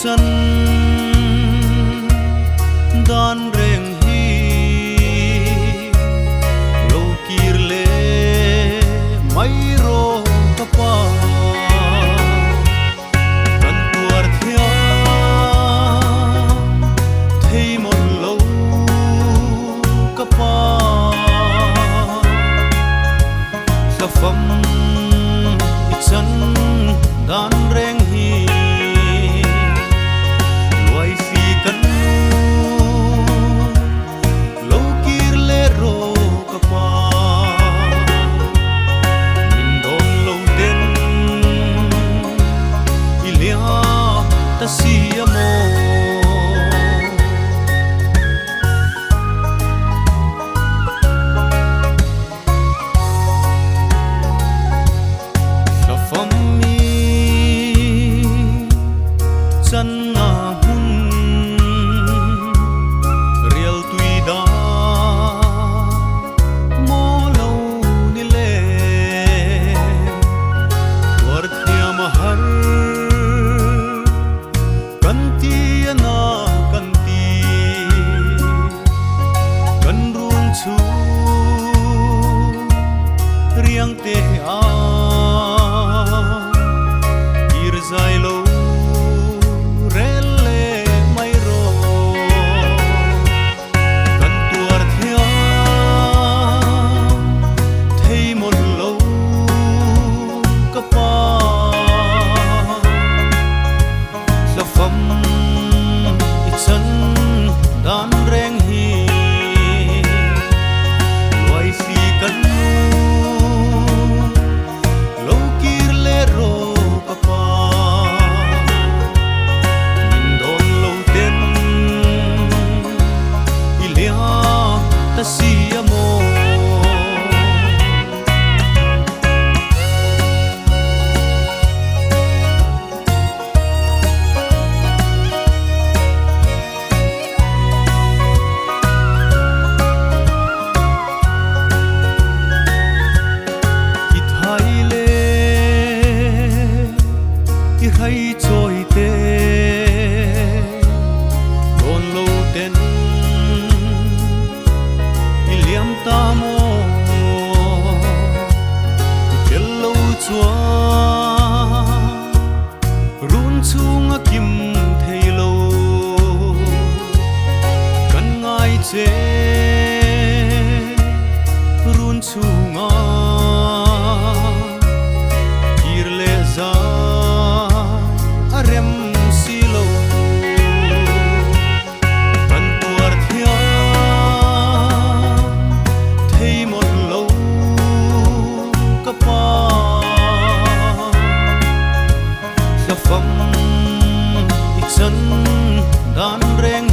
chân đan rèn hi lâu kia lệ mấy rô capa cần tuột theo thấy một lâu capa sa phẩm chân đan rèn hi chân hun riel tui da mo lâu ni le war thiam har kan ti na kan ti kan run chu riang te a ir zai lo đan rèn hi loài si cần lâu kia lê rô capa mình đón lâu tên ilia ta si amo hay trôi tê đồn lâu tên liam ta mô chết lâu chúa run chung kim thầy lâu cần ngài chế run chung kir lệ ra rem silo cần tuột theo thấy một lâu capa sa phẩm chân đan rèn